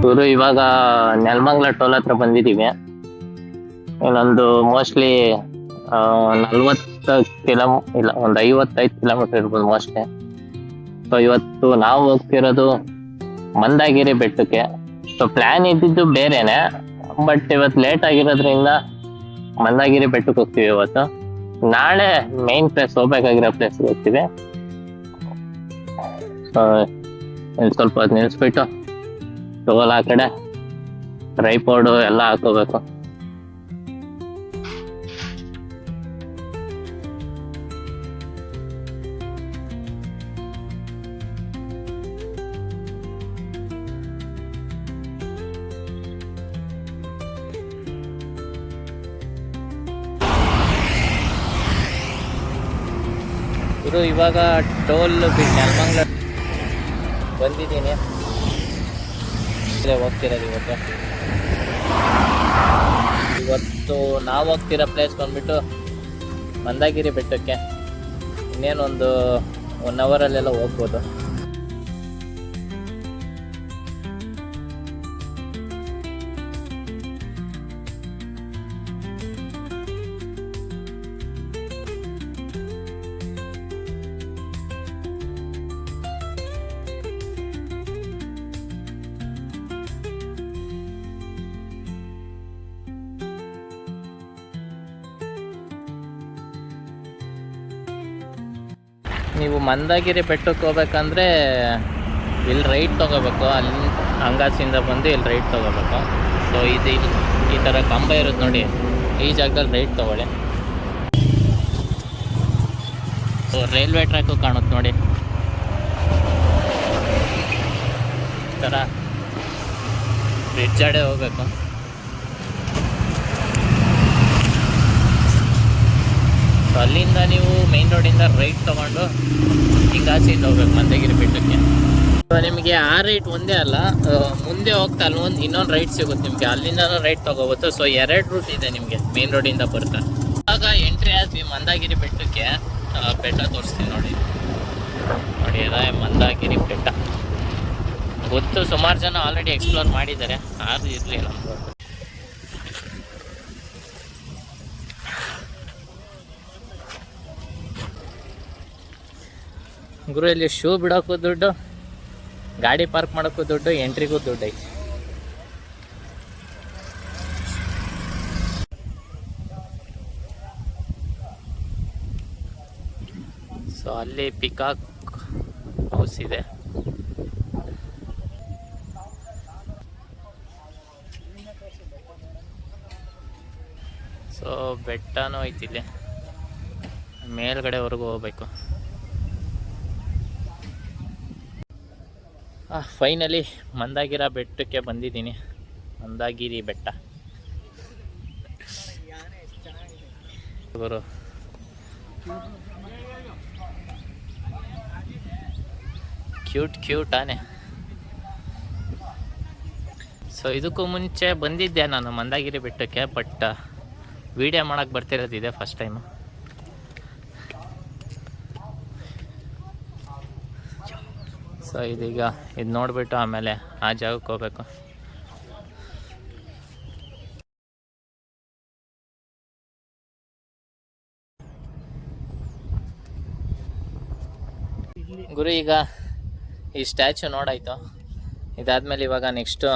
ಗುರು ಇವಾಗ ನೆಲಮಂಗ್ಲ ಟೋಲ್ ಹತ್ರ ಬಂದಿದ್ದೀವಿ. ಇನ್ನೊಂದು ಮೋಸ್ಟ್ಲಿ 40 ಇಲ್ಲ ಒಂದು 55 ಕಿಲೋಮೀಟರ್ ಇರ್ಬೋದು ಮೋಸ್ಟ್ಲಿ. ಸೊ ಇವತ್ತು ನಾವು ಹೋಗ್ತಿರೋದು ಮಂದಾಗಿರಿ ಬೆಟ್ಟಕ್ಕೆ. ಸೊ ಪ್ಲಾನ್ ಇದ್ದಿದ್ದು ಬೇರೆನೆ, ಬಟ್ ಇವತ್ತು ಲೇಟ್ ಆಗಿರೋದ್ರಿಂದ ಮಂದಾಗಿರಿ ಬೆಟ್ಟಕ್ಕೆ ಹೋಗ್ತೀವಿ ಇವತ್ತು. ನಾಳೆ ಮೇನ್ ಪ್ಲೇಸ್, ಹೋಗ್ಬೇಕಾಗಿರೋ ಪ್ಲೇಸ್ ಹೋಗ್ತೀವಿ. ಸೊ ಸ್ವಲ್ಪ ಹೊತ್ತು ನಿಲ್ಸ್ಬಿಟ್ಟು ಟೋಲ್ ಆ ಕಡೆ ಟ್ರೈಪಾಡ್ ಎಲ್ಲ ಹಾಕೋಬೇಕು. ಗುರು ಇವಾಗ ಟೋಲ್ ಬಿಟ್ಟು ನೆಲಮಂಗ್ಲ ಬಂದಿದ್ದೀನಿ. ಹೋಗ್ತಿರೋದು ಇವತ್ತು ನಾವು ಹೋಗ್ತಿರೋ ಪ್ಲೇಸ್ ಬಂದ್ಬಿಟ್ಟು ಮಂದಾಗಿರಿ ಬೆಟ್ಟಕ್ಕೆ. ಇನ್ನೇನೊಂದು 1 ಅವರಲ್ಲೆಲ್ಲ ಹೋಗ್ಬೋದು. ನೀವು ಮಂದಾಗಿರಿ ಬೆಟ್ಟಕ್ಕೆ ಹೋಗ್ಬೇಕಂದ್ರೆ ಇಲ್ಲಿ ರೈಟ್ ತೊಗೋಬೇಕು. ಅಲ್ಲಿ ಅಂಗಾಸಿಂದ ಬಂದು ಇಲ್ಲಿ ರೈಟ್ ತೊಗೋಬೇಕು. ಸೊ ಇದು ಈ ಥರ ಕಂಬ ಇರುತ್ತೆ ನೋಡಿ, ಈ ಜಾಗದಲ್ಲಿ ರೈಟ್ ತೊಗೊಳ್ಳಿ. ಸೊ ರೈಲ್ವೆ ಟ್ರ್ಯಾಕು ಕಾಣುತ್ತೆ ನೋಡಿ, ಈ ಥರ ಬ್ರಿಡ್ಜ್ ಅಡೆ ಹೋಗ್ಬೇಕು. ಸೊ ಅಲ್ಲಿಂದ ನೀವು ಮೈನ್ ರೋಡಿಂದ ರೈಟ್ ತೊಗೊಂಡು ಹಿಂಗಾಸಿಂದ ಹೋಗ್ಬೇಕು ಮಂದಗಿರಿ ಬೆಟ್ಟಕ್ಕೆ. ಸೊ ನಿಮಗೆ ಆ ರೈಟ್ ಒಂದೇ ಅಲ್ಲ, ಮುಂದೆ ಹೋಗ್ತಾ ಅಲ್ಲೊಂದು ಇನ್ನೊಂದು ರೈಟ್ ಸಿಗುತ್ತೆ ನಿಮಗೆ, ಅಲ್ಲಿಂದನೂ ರೈಟ್ ತೊಗೋಬೋದು. ಸೊ 2 ರೂಟ್ ಇದೆ ನಿಮಗೆ ಮೈನ್ ರೋಡಿಂದ ಬರ್ತಾ. ಇವಾಗ ಎಂಟ್ರಿ ಆದ್ವಿ ಮಂದಾಗಿರಿ ಬೆಟ್ಟಕ್ಕೆ. ಬೆಟ್ಟ ತೋರಿಸ್ತೀನಿ ನೋಡಿ ಅದೇ ಮಂದಾಗಿರಿ ಬೆಟ್ಟ. ಗೊತ್ತು, ಸುಮಾರು ಜನ ಆಲ್ರೆಡಿ ಎಕ್ಸ್ಪ್ಲೋರ್ ಮಾಡಿದ್ದಾರೆ, ಆದ್ರೂ ಇರಲಿ ನಮ್ದು. ಗುರು ಇಲ್ಲಿ ಶೂ ಬಿಡೋಕ್ಕೂ ದುಡ್ಡು, ಗಾಡಿ ಪಾರ್ಕ್ ಮಾಡೋಕ್ಕೂ ದುಡ್ಡು, ಎಂಟ್ರಿಗೂ ದುಡ್ಡು ಐತಿ. ಸೊ ಅಲ್ಲಿ ಪಿಕಾಕ್ ಹೌಸ್ ಇದೆ. ಸೊ ಬೆಟ್ಟನೂ ಐತಿಲ್ಲಿ, ಮೇಲ್ಗಡೆವರೆಗೂ ಹೋಗ್ಬೇಕು. ಫೈನಲಿ ಮಂದಾಗಿರಿ ಬೆಟ್ಟಕ್ಕೆ ಬಂದಿದ್ದೀನಿ. ಮಂದಾಗಿರಿ ಬೆಟ್ಟ ಗುರು. ಕ್ಯೂಟ್ ಆನೆ. ಸೊ ಇದಕ್ಕೂ ಮುಂಚೆ ಬಂದಿದ್ದೆ ನಾನು ಮಂದಾಗಿರಿ ಬೆಟ್ಟಕ್ಕೆ, ಬಟ್ ವಿಡಿಯೋ ಮಾಡೋಕ್ಕೆ ಬರ್ತಿರೋದಿದೆ ಫಸ್ಟ್ ಟೈಮು. ಸೊ ಇದೀಗ ಇದು ನೋಡಿಬಿಟ್ಟು ಆಮೇಲೆ ಆ ಜಾಗಕ್ಕೆ ಹೋಗ್ಬೇಕು. ಗುರು ಈಗ ಈ ಸ್ಟ್ಯಾಚು ನೋಡಾಯ್ತು. ಇದಾದ್ಮೇಲೆ ಇವಾಗ ನೆಕ್ಸ್ಟ್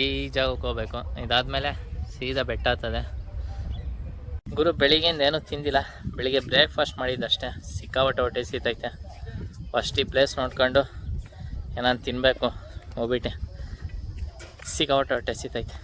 ಈ ಜಾಗಕ್ಕೆ ಹೋಗ್ಬೇಕು. ಇದಾದ್ಮೇಲೆ ಸೀದಾ ಬೆಟ್ಟ ಆಗ್ತದೆ. ಗುರು ಬೆಳಿಗ್ಗೆಯಿಂದ ಏನೂ ತಿಂದಿಲ್ಲ, ಬೆಳಿಗ್ಗೆ ಬ್ರೇಕ್ಫಾಸ್ಟ್ ಮಾಡಿದ್ದಷ್ಟೇ. ಸಿಕ್ಕಾಪಟ್ಟೆ ಹೊಟ್ಟೆ ಸೀತೈತೆ. ಫಸ್ಟ್ ಈ ಪ್ಲೇಸ್ ನೋಡ್ಕೊಂಡು ಏನಾದ್ರು ತಿನ್ನಬೇಕು ಹೋಗ್ಬಿಟ್ಟೆ. ಸಿಕ್ಕಾಪಟ್ಟೆ ಹೊಟ್ಟೆ ಸೀತೈತೆ.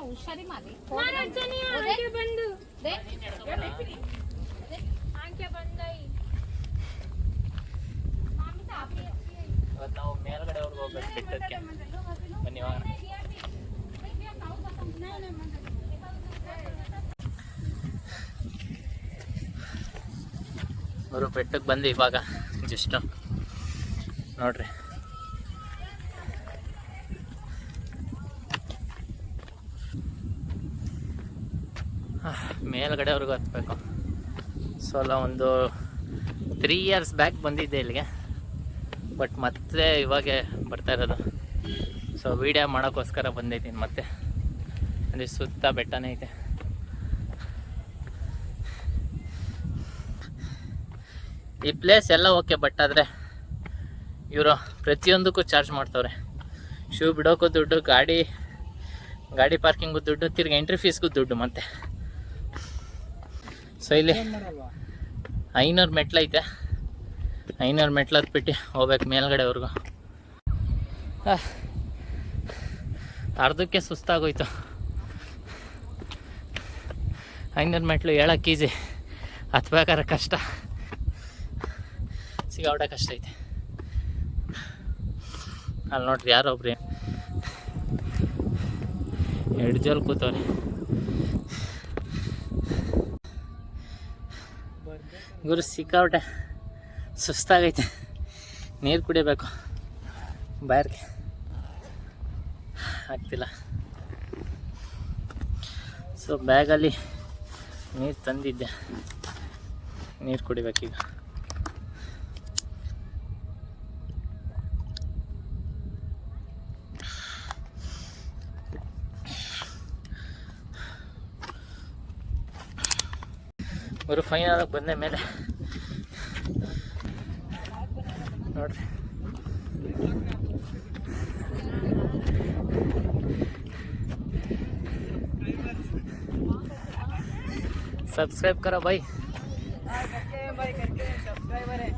ಹುಷಾರಿ ಮಾಡಿ ನಾವು ಮೇಲ್ಗಡೆವರೆಗೂ ಹೋಗ್ಬೇಕು ಬೆಟ್ಟಕ್ಕೆ. ಬನ್ನಿ ಇವಾಗ. ಅವರು ಬೆಟ್ಟಕ್ಕೆ ಬಂದು ಇವಾಗ ಜಸ್ಟ್ ನೋಡ್ರಿ. ಮೇಲ್ಗಡೆವರೆಗೂ ಹತ್ಬೇಕು. ಸೊ ಅಲ್ಲ ಒಂದು 3 years ಬ್ಯಾಕ್ ಬಂದಿದ್ದೆ ಇಲ್ಲಿಗೆ, ಬಟ್ ಮತ್ತೆ ಇವಾಗೆ ಬರ್ತಾ ಇರೋದು. ಸೊ ವೀಡಿಯೋ ಮಾಡೋಕ್ಕೋಸ್ಕರ ಬಂದಿದ್ದೀನಿ ಮತ್ತೆ. ಅಲ್ಲಿ ಸುತ್ತ ಬೆಟ್ಟನೇ ಐತೆ. ಈ ಪ್ಲೇಸ್ ಎಲ್ಲ ಓಕೆ, ಬಟ್ ಆದರೆ ಇವರು ಪ್ರತಿಯೊಂದಕ್ಕೂ ಚಾರ್ಜ್ ಮಾಡ್ತವ್ರೆ. ಶೂ ಬಿಡೋಕ್ಕೂ ದುಡ್ಡು, ಗಾಡಿ ಪಾರ್ಕಿಂಗು ದುಡ್ಡು, ತಿರ್ಗಿ ಎಂಟ್ರಿ ಫೀಸ್ಗೂ ದುಡ್ಡು ಮತ್ತೆ. ಸೊ ಇಲ್ಲಿ 500 ಮೆಟ್ಲೈತೆ. 500 ಮೆಟ್ಲು ಹತ್ಬಿಟ್ಟು ಹೋಗ್ಬೇಕು ಮೇಲ್ಗಡೆವರೆಗೂ. ಅರ್ಧಕ್ಕೆ ಸುಸ್ತಾಗೋಯ್ತು. 500 ಮೆಟ್ಲು ಹೇಳಕ್ಕೆ ಈಸಿ, ಹತ್ಬೇಕಾದ್ರೆ ಕಷ್ಟ, ಸಿಗಾವಟ ಕಷ್ಟ ಐತೆ. ಅಲ್ಲಿ ನೋಡ್ರಿ ಯಾರೊಬ್ರಿ ಎಡ್ಜಲ್ಲಿ ಕೂತವ್ರಿ. ಗುರು ಸಿಕ್ಕಾವಟೆ ಸುಸ್ತಾಗೈತೆ, ನೀರು ಕುಡಿಬೇಕು, ಬಾಯಾರಿಗೆ ಆಗ್ತಿಲ್ಲ. ಸೊ ಬ್ಯಾಗಲ್ಲಿ ನೀರು ತಂದಿದ್ದೆ, ನೀರು ಕುಡಿಬೇಕೀಗ. ಅವರು ಫೈನಲ್ ಬಂದ ಮೇಲೆ ನೋಡ್ರಿ सब्सक्राइब करो भाई। करके सब्सक्राइबर है।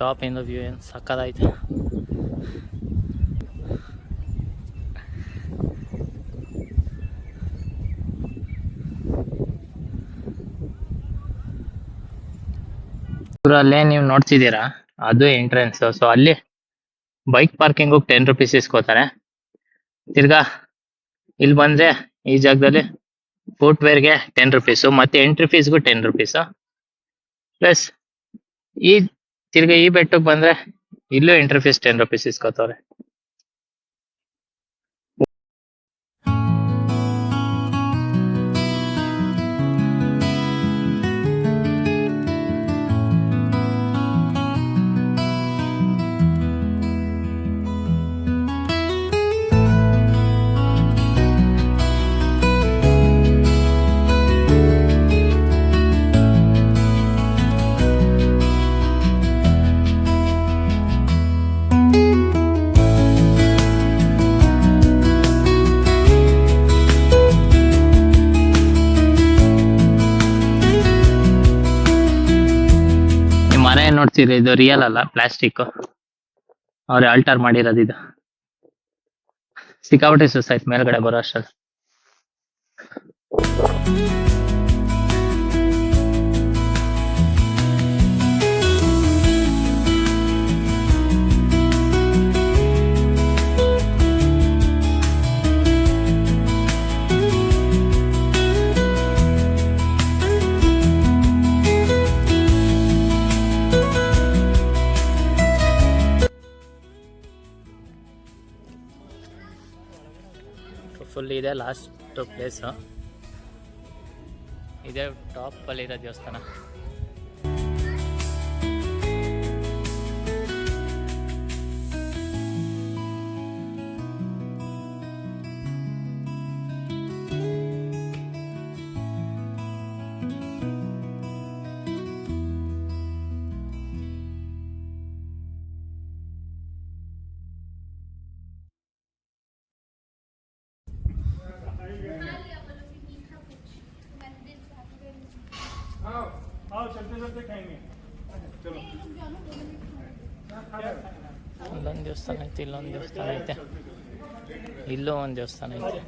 ಟಾಪ್ ಇಂದ ವ್ಯೂ ಏನು ಸಕ್ಕದಾಯ್ತು. ಅಲ್ಲೇ ನೀವು ನೋಡ್ತಿದ್ದೀರಾ, ಅದು ಎಂಟ್ರೆನ್ಸ್. ಸೊ ಅಲ್ಲಿ ಬೈಕ್ ಪಾರ್ಕಿಂಗ್ 10 rupees ಇಸ್ಕೋತಾರೆ. ತಿರ್ಗಾ ಇಲ್ಲಿ ಬಂದ್ರೆ ಈ ಜಾಗದಲ್ಲಿ ಫುಟ್ವೇರ್ಗೆ 10 rupees, ಮತ್ತೆ ಎಂಟ್ರಿ ಫೀಸ್ಗೂ 10 rupees. ಪ್ಲಸ್ ಈ ತಿರ್ಗಾ ಈ ಬೆಟ್ಟಕ್ಕೆ ಬಂದ್ರೆ ಇಲ್ಲೂ ಎಂಟ್ರಿ ಫೀಸ್ 10 rupees ಇಸ್ಕೋತವ್ರೆ. ಮನೆ ನೋಡ್ತೀರಿ, ಇದು ರಿಯಲ್ ಅಲ್ಲ, ಪ್ಲಾಸ್ಟಿಕ್. ಅವ್ರೆ ಆಲ್ಟರ್ ಮಾಡಿರೋದು ಇದು. ಸಿಕ್ಕಾಪಟ್ಟೆ ಸುಸ್ತಾಯ್ತು ಮೇಲ್ಗಡೆ ಬರೋ ಅಷ್ಟಲ್ಲಿ. ಫುಲ್ ಇದೆ ಲಾಸ್ಟ್ ಪ್ಲೇಸು. ಇದೇ ಟಾಪಲ್ಲಿರೋ ದೇವಸ್ಥಾನ. ಅಲ್ಲೊಂದು ದೇವಸ್ಥಾನ ಐತೆ, ಇಲ್ಲೊಂದು ದೇವಸ್ಥಾನ ಐತೆ, ಇಲ್ಲೂ ಒಂದು ದೇವಸ್ಥಾನ ಐತೆ.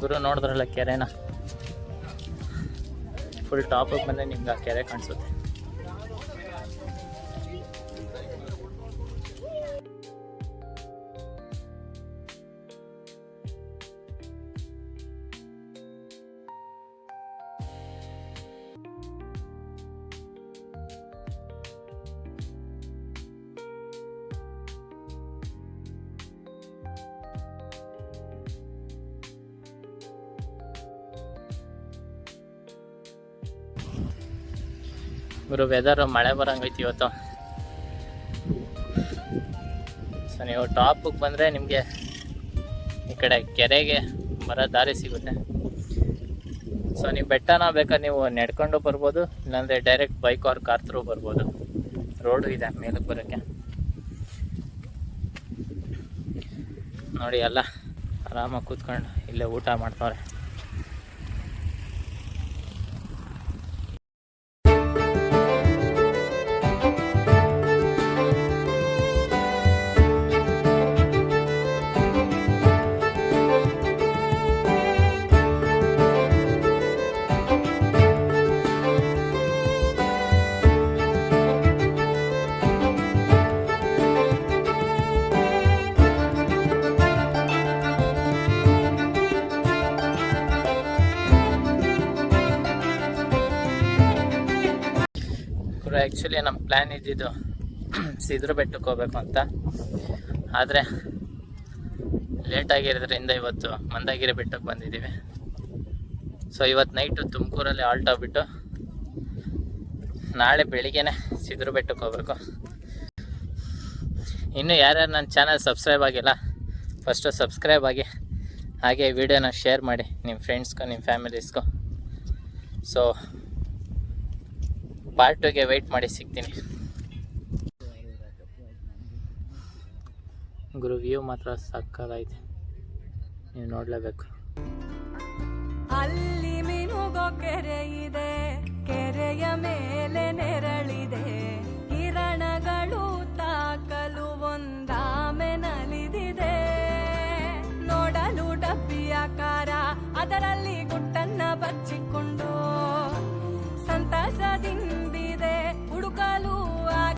ಗುರು ನೋಡಿದ್ರಲ್ಲ ಕೆರೆನ, ಫುಲ್ ಟಾಪಿಗೆ ಬಂದರೆ ನಿಮ್ಗೆ ಆ ಕೆರೆ ಕಾಣಿಸುತ್ತೆ. ಗುರು ವೆದರ್ ಮಳೆ ಬರಂಗೈತಿ ಇವತ್ತು. ಸೊ ನೀವು ಟಾಪಿಗೆ ಬಂದರೆ ನಿಮಗೆ ಈ ಕಡೆ ಕೆರೆಗೆ ಬರೋ ದಾರಿ ಸಿಗುತ್ತೆ. ಸೊ ನೀವು ಬೆಟ್ಟನ ಬೇಕಾದ್ರೆ ನೀವು ನಡ್ಕೊಂಡು ಬರ್ಬೋದು, ಇಲ್ಲಾಂದರೆ direct bike or car through ಬರ್ಬೋದು. ರೋಡು ಇದೆ ಮೇಲಕ್ಕೆ ಬರೋಕ್ಕೆ. ನೋಡಿ ಎಲ್ಲ ಆರಾಮಾಗಿ ಕೂತ್ಕೊಂಡು ಇಲ್ಲೇ ಊಟ ಮಾಡ್ತಾವ್ರೆ. ಆ್ಯಕ್ಚುಲಿ ನಮ್ಮ ಪ್ಲ್ಯಾನ್ ಇದ್ದಿದ್ದು ಸಿದ್ರ ಬೆಟ್ಟಕ್ಕೆ ಹೋಗ್ಬೇಕು ಅಂತ, ಆದರೆ ಲೇಟಾಗಿರೋದ್ರಿಂದ ಇವತ್ತು ಮಂದಗಿರಿ ಬೆಟ್ಟಕ್ಕೆ ಬಂದಿದ್ದೀವಿ. ಸೊ ಇವತ್ತು ನೈಟು ತುಮಕೂರಲ್ಲಿ ಆಲ್ಟ್ ಆಗಿಬಿಟ್ಟು ನಾಳೆ ಬೆಳಿಗ್ಗೆನೇ ಸಿದ್ರ ಬೆಟ್ಟಕ್ಕೆ ಹೋಗ್ಬೇಕು. ಇನ್ನೂ ಯಾರ್ಯಾರು ನನ್ನ ಚಾನಲ್ ಸಬ್ಸ್ಕ್ರೈಬ್ ಆಗಿಲ್ಲ ಫಸ್ಟು ಸಬ್ಸ್ಕ್ರೈಬ್ ಆಗಿ, ಹಾಗೆ ವಿಡಿಯೋನ ಶೇರ್ ಮಾಡಿ ನಿಮ್ಮ ಫ್ರೆಂಡ್ಸ್ಗೂ ನಿಮ್ಮ ಫ್ಯಾಮಿಲೀಸ್ಗೂ. ಸೊ ಪಾರ್ಟ್ 2ಗೆ ವೆಯ್ಟ್ ಮಾಡಿ ಸಿಗ್ತೀನಿ. ಗುರು ವ್ಯೂ ಮಾತ್ರ ಸಕ್ಕತ್ತಾಗಿದೆ, ನೀವು ನೋಡಲೇಬೇಕು. ಅಲ್ಲಿ ಮಿನುಗೋ ಕೆರೆ ಇದೆ, ಕೆರೆಯ ಮೇಲೆ ನೆರಳಿದೆ, ಕಿರಣಗಳು ತಾಕಲು ಒಂದಾಮೆ ನಲಿದಿದೆ. ನೋಡಲು ಡಬ್ಬಿಯಾಕಾರ, ಅದರಲ್ಲಿ ಗುಟ್ಟನ್ನ ಬಚ್ಚಿ